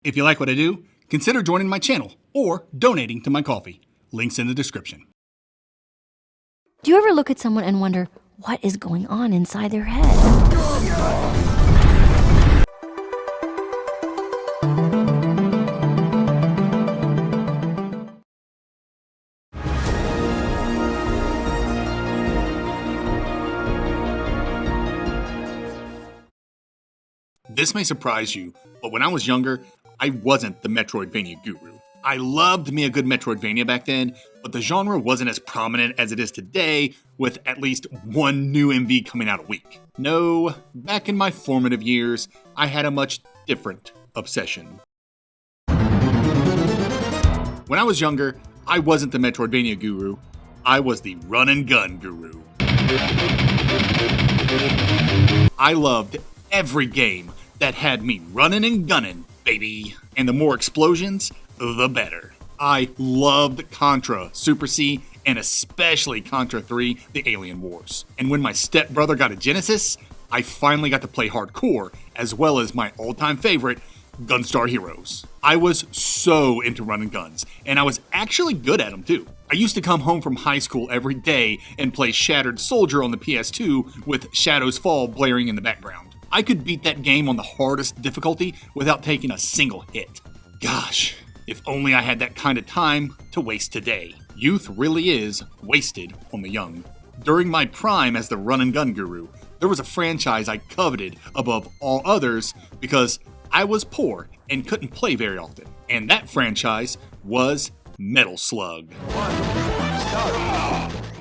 If you like what I do, consider joining my channel or donating to my coffee. Links in the description. Do you ever look at someone and wonder what is going on inside their head? This may surprise you, but when I was younger, I wasn't the Metroidvania guru. I loved me a good Metroidvania back then, but the genre wasn't as prominent as it is today, with at least one new MV coming out a week. No, back in my formative years, I had a much different obsession. When I was younger, I wasn't the Metroidvania guru, I was the run and gun guru. I loved every game that had me running and gunning, baby. And the more explosions, the better. I loved Contra, Super C, and especially Contra 3, The Alien Wars. And when my stepbrother got a Genesis, I finally got to play hardcore, as well as my all-time favorite, Gunstar Heroes. I was so into running guns, and I was actually good at them too. I used to come home from high school every day and play Shattered Soldier on the PS2 with Shadows Fall blaring in the background. I could beat that game on the hardest difficulty without taking a single hit. Gosh, if only I had that kind of time to waste today. Youth really is wasted on the young. During my prime as the run and gun guru, there was a franchise I coveted above all others because I was poor and couldn't play very often. And that franchise was Metal Slug.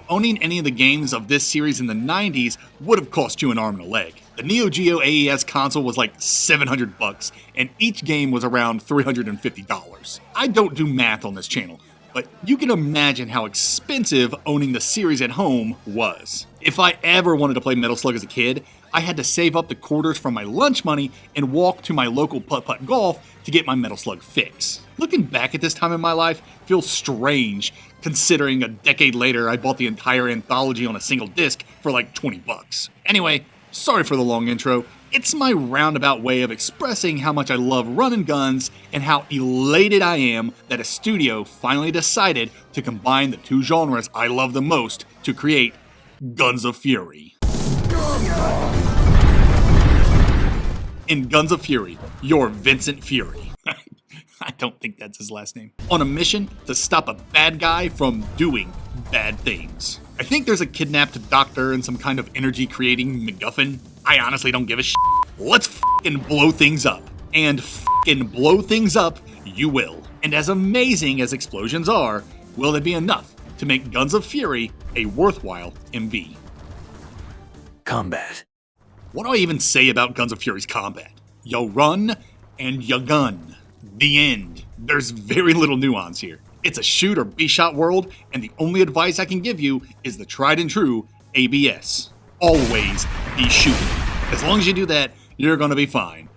Owning any of the games of this series in the 90s would have cost you an arm and a leg. The Neo Geo AES console was like $700 and each game was around $350. I don't do math on this channel, but you can imagine how expensive owning the series at home was. If I ever wanted to play Metal Slug as a kid, I had to save up the quarters from my lunch money and walk to my local putt-putt golf to get my Metal Slug fix. Looking back at this time in my life feels strange, considering a decade later I bought the entire anthology on a single disc for like $20. Anyway, sorry for the long intro. It's my roundabout way of expressing how much I love running guns and how elated I am that a studio finally decided to combine the two genres I love the most to create Guns of Fury. In Guns of Fury, you're Vincent Fury. I don't think that's his last name. On a mission to stop a bad guy from doing bad things. I think there's a kidnapped doctor and some kind of energy creating MacGuffin. I honestly don't give a shit. Let's f***ing blow things up. And f***ing blow things up you will. And as amazing as explosions are, will they be enough to make Guns of Fury a worthwhile MV? Combat. What do I even say about Guns of Fury's combat? You run and you gun. The end. There's very little nuance here. It's a shoot or be shot world, and the only advice I can give you is the tried and true ABS. Always be shooting. As long as you do that, you're gonna be fine.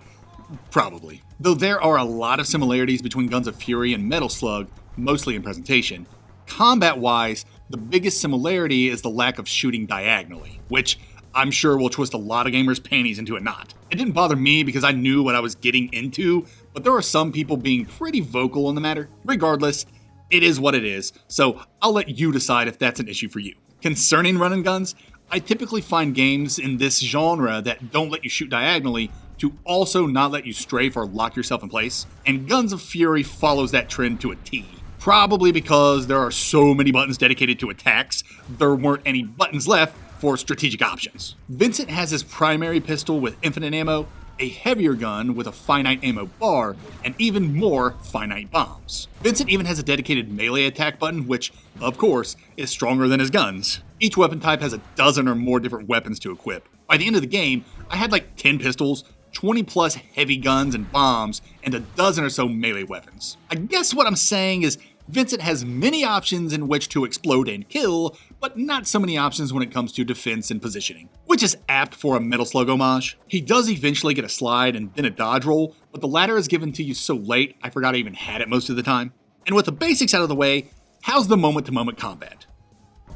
Probably. Though there are a lot of similarities between Guns of Fury and Metal Slug, mostly in presentation, combat-wise, the biggest similarity is the lack of shooting diagonally, which I'm sure will twist a lot of gamers' panties into a knot. It didn't bother me because I knew what I was getting into, but there are some people being pretty vocal on the matter. Regardless, it is what it is, so I'll let you decide if that's an issue for you. Concerning run and guns, I typically find games in this genre that don't let you shoot diagonally to also not let you strafe or lock yourself in place, and Guns of Fury follows that trend to a T. Probably because there are so many buttons dedicated to attacks, there weren't any buttons left for strategic options. Vincent has his primary pistol with infinite ammo, a heavier gun with a finite ammo bar, and even more finite bombs. Vincent even has a dedicated melee attack button, which, of course, is stronger than his guns. Each weapon type has a dozen or more different weapons to equip. By the end of the game, I had like 10 pistols, 20 plus heavy guns and bombs, and a dozen or so melee weapons. I guess what I'm saying is Vincent has many options in which to explode and kill, but not so many options when it comes to defense and positioning, which is apt for a Metal Slug homage. He does eventually get a slide and then a dodge roll, but the latter is given to you so late I forgot I even had it most of the time. And with the basics out of the way, how's the moment-to-moment combat?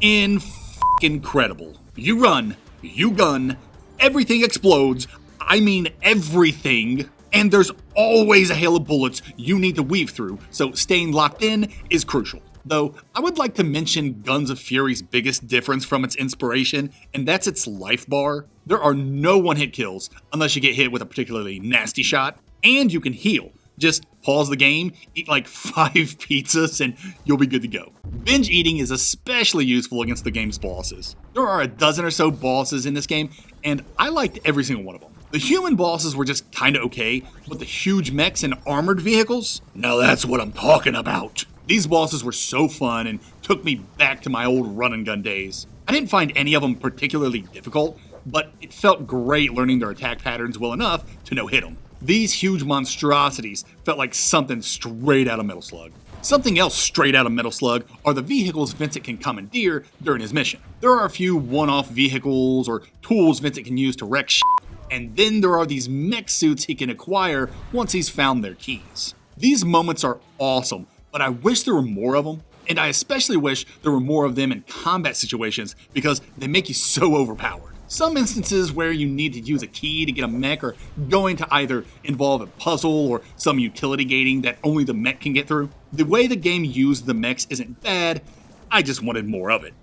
Incredible. You run, you gun, everything explodes, I mean everything, And there's always a hail of bullets you need to weave through, so staying locked in is crucial. Though, I would like to mention Guns of Fury's biggest difference from its inspiration, and that's its life bar. There are no one-hit kills unless you get hit with a particularly nasty shot, and you can heal. Just pause the game, eat like 5 pizzas, and you'll be good to go. Binge eating is especially useful against the game's bosses. There are a dozen or so bosses in this game, and I liked every single one of them. The human bosses were just kinda okay, but the huge mechs and armored vehicles? Now that's what I'm talking about. These bosses were so fun and took me back to my old run and gun days. I didn't find any of them particularly difficult, but it felt great learning their attack patterns well enough to no-hit them. These huge monstrosities felt like something straight out of Metal Slug. Something else straight out of Metal Slug are the vehicles Vincent can commandeer during his mission. There are a few one-off vehicles or tools Vincent can use to wreck shit, and then there are these mech suits he can acquire once he's found their keys. These moments are awesome, but I wish there were more of them, and I especially wish there were more of them in combat situations because they make you so overpowered. Some instances where you need to use a key to get a mech are going to either involve a puzzle or some utility gating that only the mech can get through. The way the game used the mechs isn't bad, I just wanted more of it.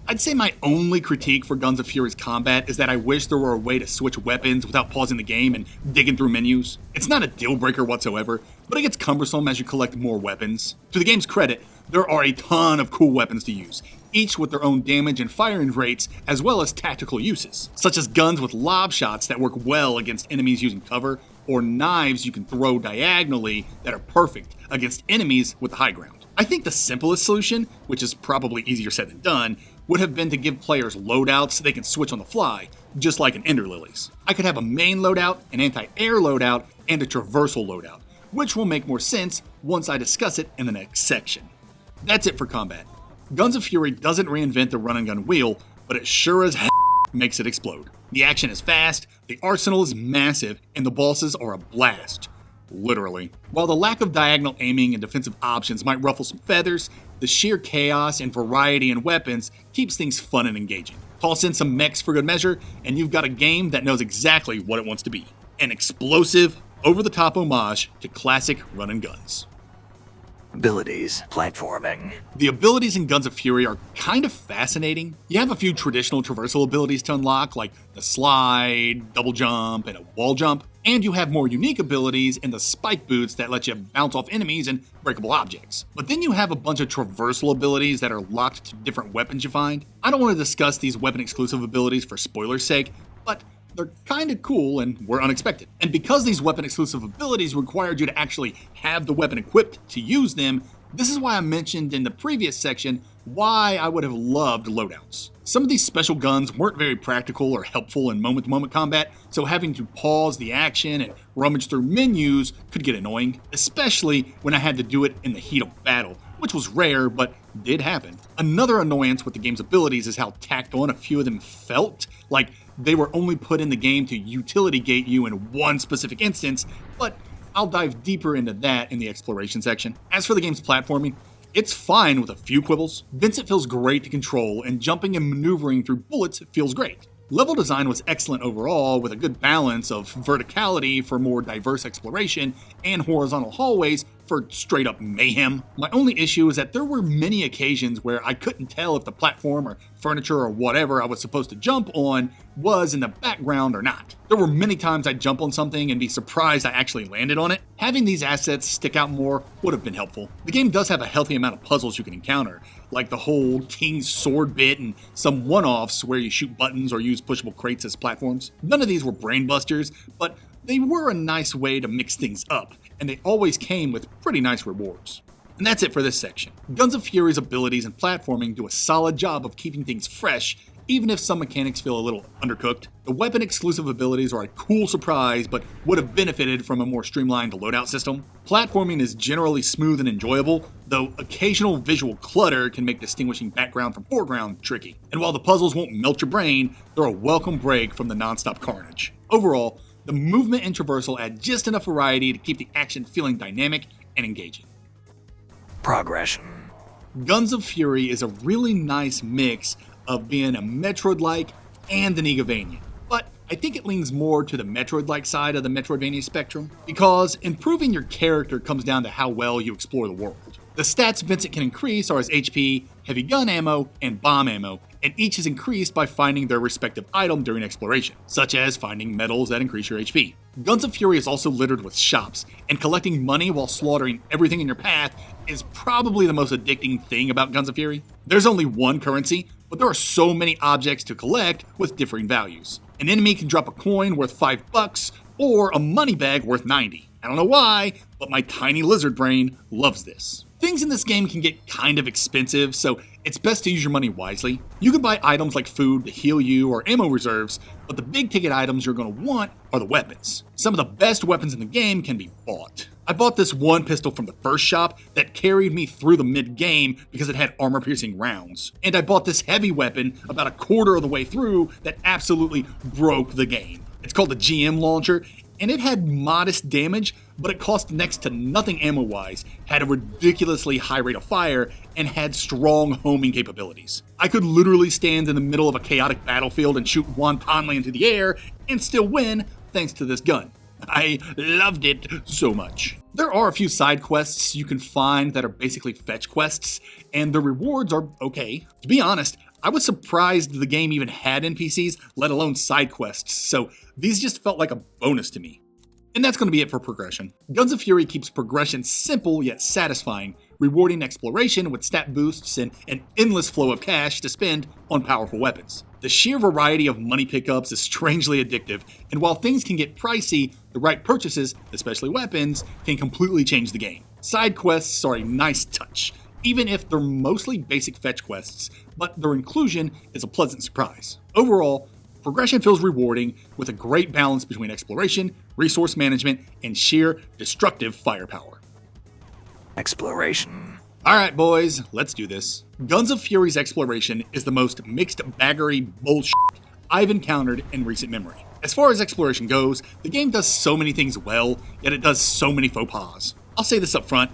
I'd say my only critique for Guns of Fury's combat is that I wish there were a way to switch weapons without pausing the game and digging through menus. It's not a deal breaker whatsoever, but it gets cumbersome as you collect more weapons. To the game's credit, there are a ton of cool weapons to use, each with their own damage and firing rates as well as tactical uses, such as guns with lob shots that work well against enemies using cover, or knives you can throw diagonally that are perfect against enemies with the high ground. I think the simplest solution, which is probably easier said than done, would have been to give players loadouts so they can switch on the fly, just like in Ender Lilies. I could have a main loadout, an anti-air loadout, and a traversal loadout, which will make more sense once I discuss it in the next section. That's it for combat. Guns of Fury doesn't reinvent the run and gun wheel, but it sure as hell makes it explode. The action is fast, the arsenal is massive, and the bosses are a blast. Literally. While the lack of diagonal aiming and defensive options might ruffle some feathers, the sheer chaos and variety in weapons keeps things fun and engaging. Toss in some mechs for good measure, and you've got a game that knows exactly what it wants to be. An explosive, over-the-top homage to classic run and guns. Abilities. Platforming. The abilities in Guns of Fury are kind of fascinating. You have a few traditional traversal abilities to unlock, like the slide, double jump, and a wall jump. And you have more unique abilities in the spike boots that let you bounce off enemies and breakable objects. But then you have a bunch of traversal abilities that are locked to different weapons you find. I don't want to discuss these weapon-exclusive abilities for spoilers' sake, but they're kinda cool and were unexpected. And because these weapon-exclusive abilities required you to actually have the weapon equipped to use them, this is why I mentioned in the previous section why I would have loved loadouts. Some of these special guns weren't very practical or helpful in moment-to-moment combat, so having to pause the action and rummage through menus could get annoying, especially when I had to do it in the heat of battle, which was rare, but did happen. Another annoyance with the game's abilities is how tacked on a few of them felt, like they were only put in the game to utility gate you in one specific instance, but I'll dive deeper into that in the exploration section. As for the game's platforming, it's fine with a few quibbles. Vincent feels great to control, and jumping and maneuvering through bullets feels great. Level design was excellent overall, with a good balance of verticality for more diverse exploration and horizontal hallways for straight up mayhem. My only issue is that there were many occasions where I couldn't tell if the platform or furniture or whatever I was supposed to jump on was in the background or not. There were many times I'd jump on something and be surprised I actually landed on it. Having these assets stick out more would have been helpful. The game does have a healthy amount of puzzles you can encounter, like the whole King's Sword bit and some one-offs where you shoot buttons or use pushable crates as platforms. None of these were brain busters, but they were a nice way to mix things up, and they always came with pretty nice rewards. And that's it for this section. Guns of Fury's abilities and platforming do a solid job of keeping things fresh, even if some mechanics feel a little undercooked. The weapon-exclusive abilities are a cool surprise, but would have benefited from a more streamlined loadout system. Platforming is generally smooth and enjoyable, though occasional visual clutter can make distinguishing background from foreground tricky. And while the puzzles won't melt your brain, they're a welcome break from the non-stop carnage. Overall, the movement and traversal add just enough variety to keep the action feeling dynamic and engaging. Progression. Guns of Fury is a really nice mix of being a Metroid-like and an Metroidvania, but I think it leans more to the Metroid-like side of the Metroidvania spectrum, because improving your character comes down to how well you explore the world. The stats Vincent can increase are his HP, heavy gun ammo, and bomb ammo, and each is increased by finding their respective item during exploration, such as finding medals that increase your HP. Guns of Fury is also littered with shops, and collecting money while slaughtering everything in your path is probably the most addicting thing about Guns of Fury. There's only one currency, but there are so many objects to collect with differing values. An enemy can drop a coin worth $5 or a money bag worth 90. I don't know why, but my tiny lizard brain loves this. Things in this game can get kind of expensive, so it's best to use your money wisely. You can buy items like food to heal you or ammo reserves, but the big ticket items you're going to want are the weapons. Some of the best weapons in the game can be bought. I bought this one pistol from the first shop that carried me through the mid-game because it had armor-piercing rounds. And I bought this heavy weapon about a quarter of the way through that absolutely broke the game. It's called the GM launcher, and it had modest damage, but it cost next to nothing ammo-wise, had a ridiculously high rate of fire, and had strong homing capabilities. I could literally stand in the middle of a chaotic battlefield and shoot wantonly into the air and still win thanks to this gun. I loved it so much. There are a few side quests you can find that are basically fetch quests, and the rewards are okay. To be honest, I was surprised the game even had NPCs, let alone side quests, so these just felt like a bonus to me. And that's going to be it for progression. Guns of Fury keeps progression simple yet satisfying, rewarding exploration with stat boosts and an endless flow of cash to spend on powerful weapons. The sheer variety of money pickups is strangely addictive, and while things can get pricey, the right purchases, especially weapons, can completely change the game. Side quests are a nice touch, even if they're mostly basic fetch quests, but their inclusion is a pleasant surprise. Overall, progression feels rewarding with a great balance between exploration, resource management, and sheer destructive firepower. Exploration. Alright boys, let's do this. Guns of Fury's exploration is the most mixed baggery bullshit I've encountered in recent memory. As far as exploration goes, the game does so many things well, yet it does so many faux pas. I'll say this up front,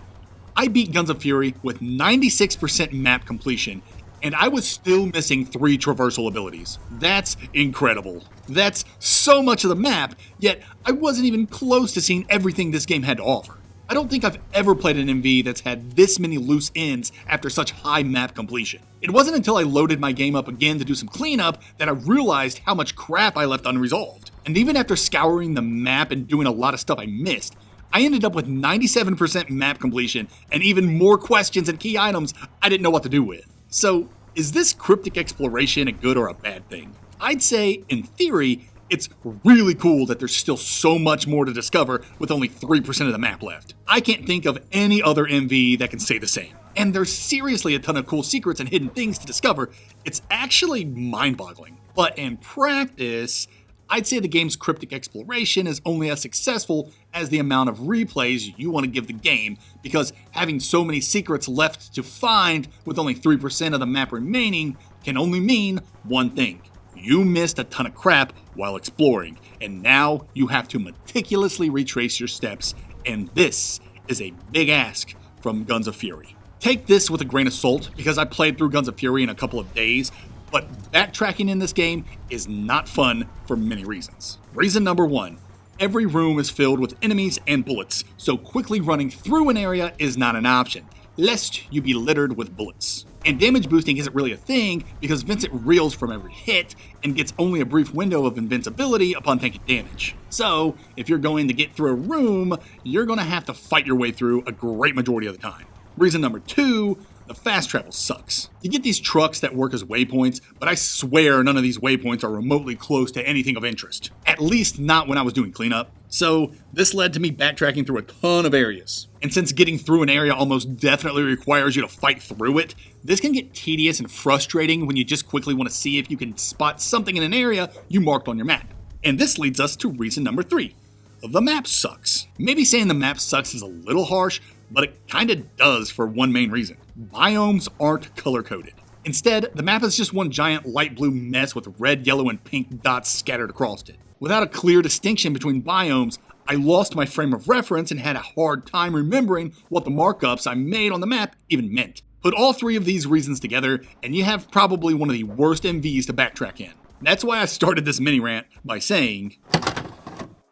I beat Guns of Fury with 96% map completion, and I was still missing 3 traversal abilities. That's incredible. That's so much of the map, yet I wasn't even close to seeing everything this game had to offer. I don't think I've ever played an MV that's had this many loose ends after such high map completion. It wasn't until I loaded my game up again to do some cleanup that I realized how much crap I left unresolved. And even after scouring the map and doing a lot of stuff I missed, I ended up with 97% map completion and even more questions and key items I didn't know what to do with. So, is this cryptic exploration a good or a bad thing? I'd say, in theory, it's really cool that there's still so much more to discover with only 3% of the map left. I can't think of any other MV that can say the same. And there's seriously a ton of cool secrets and hidden things to discover. It's actually mind-boggling. But in practice, I'd say the game's cryptic exploration is only as successful as the amount of replays you want to give the game, because having so many secrets left to find with only 3% of the map remaining can only mean one thing. You missed a ton of crap while exploring, and now you have to meticulously retrace your steps, and this is a big ask from Guns of Fury. Take this with a grain of salt, because I played through Guns of Fury in a couple of days, but backtracking in this game is not fun for many reasons. Reason number 1, every room is filled with enemies and bullets, so quickly running through an area is not an option, lest you be littered with bullets. And damage boosting isn't really a thing because Vincent reels from every hit and gets only a brief window of invincibility upon taking damage. So, if you're going to get through a room, you're going to have to fight your way through a great majority of the time. Reason number 2, the fast travel sucks. You get these trucks that work as waypoints, but I swear none of these waypoints are remotely close to anything of interest. At least not when I was doing cleanup. So this led to me backtracking through a ton of areas. And since getting through an area almost definitely requires you to fight through it, this can get tedious and frustrating when you just quickly want to see if you can spot something in an area you marked on your map. And this leads us to reason number 3. The map sucks. Maybe saying the map sucks is a little harsh, but it kinda does for one main reason. Biomes aren't color-coded. Instead, the map is just one giant light blue mess with red, yellow, and pink dots scattered across it. Without a clear distinction between biomes, I lost my frame of reference and had a hard time remembering what the markups I made on the map even meant. Put all 3 of these reasons together, and you have probably one of the worst MVs to backtrack in. That's why I started this mini rant by saying,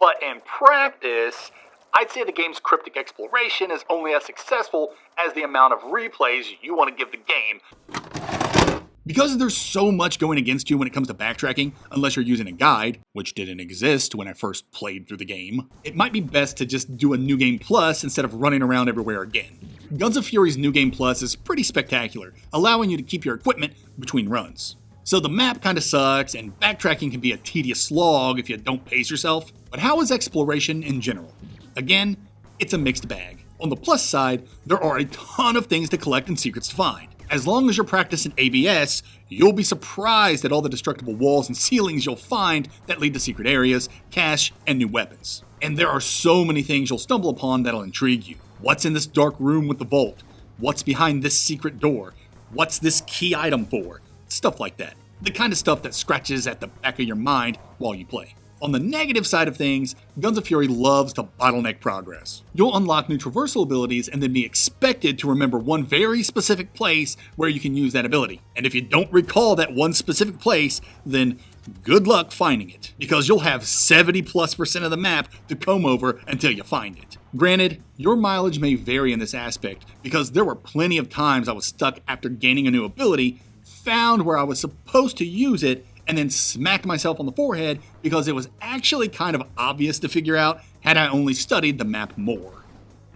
but in practice, I'd say the game's cryptic exploration is only as successful as the amount of replays you want to give the game. because there's so much going against you when it comes to backtracking, unless you're using a guide, which didn't exist when I first played through the game, it might be best to just do a New Game Plus instead of running around everywhere again. Guns of Fury's New Game Plus is pretty spectacular, allowing you to keep your equipment between runs. So the map kinda sucks, and backtracking can be a tedious slog if you don't pace yourself, but how is exploration in general? Again, it's a mixed bag. On the plus side, there are a ton of things to collect and secrets to find. As long as you're practicing ABS, you'll be surprised at all the destructible walls and ceilings you'll find that lead to secret areas, cache, and new weapons. And there are so many things you'll stumble upon that'll intrigue you. What's in this dark room with the vault? What's behind this secret door? What's this key item for? Stuff like that. The kind of stuff that scratches at the back of your mind while you play. On the negative side of things, Guns of Fury loves to bottleneck progress. You'll unlock new traversal abilities and then be expected to remember one very specific place where you can use that ability. And if you don't recall that one specific place, then good luck finding it, because you'll have 70+% of the map to comb over until you find it. Granted, your mileage may vary in this aspect, because there were plenty of times I was stuck after gaining a new ability, found where I was supposed to use it, and then smacked myself on the forehead because it was actually kind of obvious to figure out had I only studied the map more.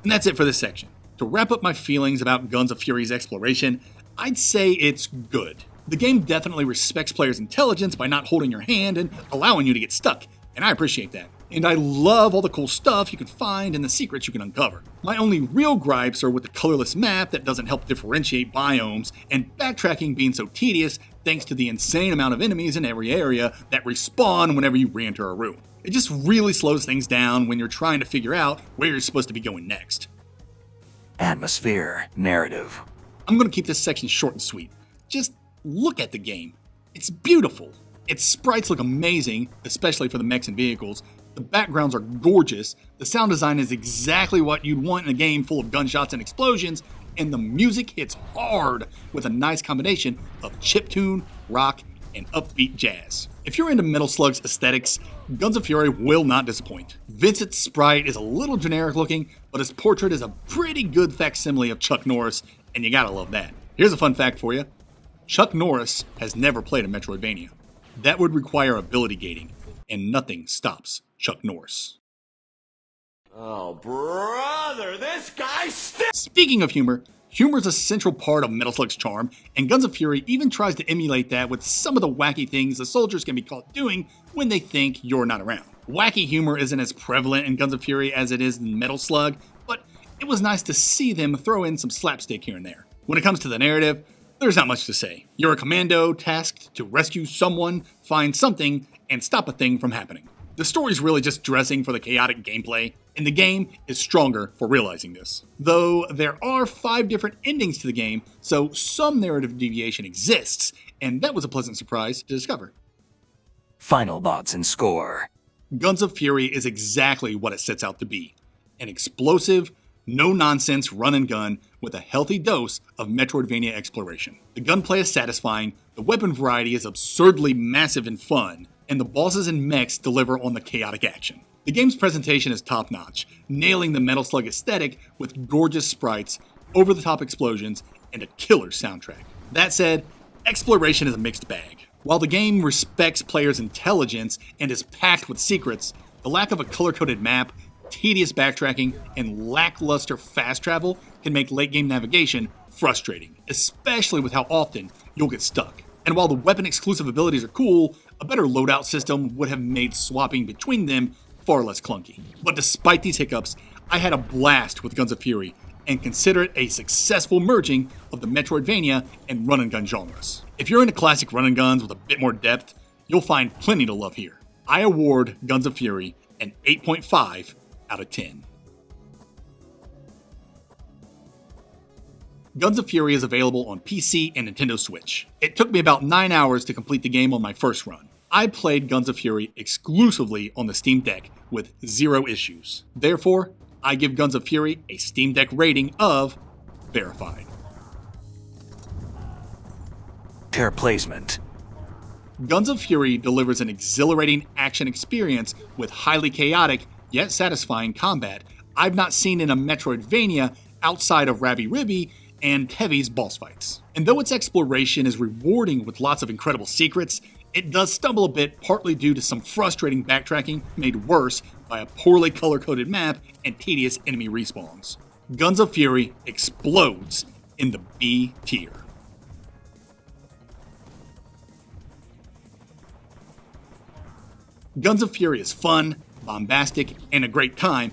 And that's it for this section. To wrap up my feelings about Guns of Fury's exploration, I'd say it's good. The game definitely respects players' intelligence by not holding your hand and allowing you to get stuck, and I appreciate that. And I love all the cool stuff you can find and the secrets you can uncover. My only real gripes are with the colorless map that doesn't help differentiate biomes, and backtracking being so tedious thanks to the insane amount of enemies in every area that respawn whenever you re-enter a room. It just really slows things down when you're trying to figure out where you're supposed to be going next. Atmosphere, narrative. I'm going to keep this section short and sweet. Just look at the game. It's beautiful. Its sprites look amazing, especially for the mechs and vehicles. The backgrounds are gorgeous, the sound design is exactly what you'd want in a game full of gunshots and explosions, and the music hits hard with a nice combination of chiptune, rock, and upbeat jazz. If you're into Metal Slug's aesthetics, Guns of Fury will not disappoint. Vincent's sprite is a little generic looking, but his portrait is a pretty good facsimile of Chuck Norris, and you gotta love that. Here's a fun fact for you. Chuck Norris has never played a Metroidvania. That would require ability gating, and nothing stops Chuck Norris. Oh, brother, this guy stinks! Speaking of humor is a central part of Metal Slug's charm, and Guns of Fury even tries to emulate that with some of the wacky things the soldiers can be caught doing when they think you're not around. Wacky humor isn't as prevalent in Guns of Fury as it is in Metal Slug, but it was nice to see them throw in some slapstick here and there. When it comes to the narrative, there's not much to say. You're a commando tasked to rescue someone, find something, and stop a thing from happening. The story's really just dressing for the chaotic gameplay, and the game is stronger for realizing this. Though there are 5 different endings to the game, so some narrative deviation exists, and that was a pleasant surprise to discover. Final thoughts and score. Guns of Fury is exactly what it sets out to be. An explosive, no-nonsense run and gun with a healthy dose of Metroidvania exploration. The gunplay is satisfying, the weapon variety is absurdly massive and fun, and the bosses and mechs deliver on the chaotic action. The game's presentation is top-notch, nailing the Metal Slug aesthetic with gorgeous sprites, over-the-top explosions, and a killer soundtrack. That said, exploration is a mixed bag. While the game respects players' intelligence and is packed with secrets, the lack of a color-coded map, tedious backtracking, and lackluster fast travel can make late-game navigation frustrating, especially with how often you'll get stuck. And while the weapon-exclusive abilities are cool, a better loadout system would have made swapping between them far less clunky. But despite these hiccups, I had a blast with Guns of Fury, and consider it a successful merging of the Metroidvania and run-and-gun genres. If you're into classic run-and-guns with a bit more depth, you'll find plenty to love here. I award Guns of Fury an 8.5 out of 10. Guns of Fury is available on PC and Nintendo Switch. It took me about 9 hours to complete the game on my first run. I played Guns of Fury exclusively on the Steam Deck with 0 issues. Therefore, I give Guns of Fury a Steam Deck rating of verified. Pair placement. Guns of Fury delivers an exhilarating action experience with highly chaotic yet satisfying combat I've not seen in a Metroidvania outside of Ravi Ribby and Heavy's boss fights. And though its exploration is rewarding with lots of incredible secrets, it does stumble a bit partly due to some frustrating backtracking made worse by a poorly color-coded map and tedious enemy respawns. Guns of Fury explodes in the B tier. Guns of Fury is fun, bombastic, and a great time,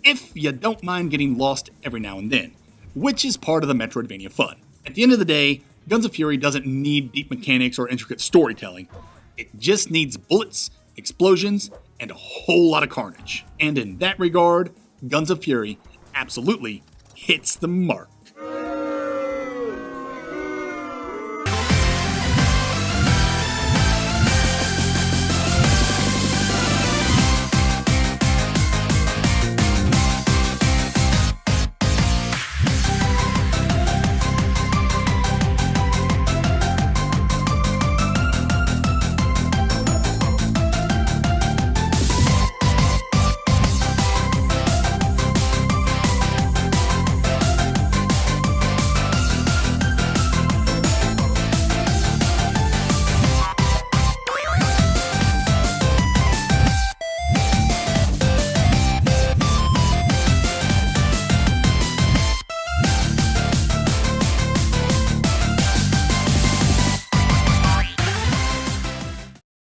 if you don't mind getting lost every now and then, which is part of the Metroidvania fun. At the end of the day, Guns of Fury doesn't need deep mechanics or intricate storytelling. It just needs bullets, explosions, and a whole lot of carnage. And in that regard, Guns of Fury absolutely hits the mark.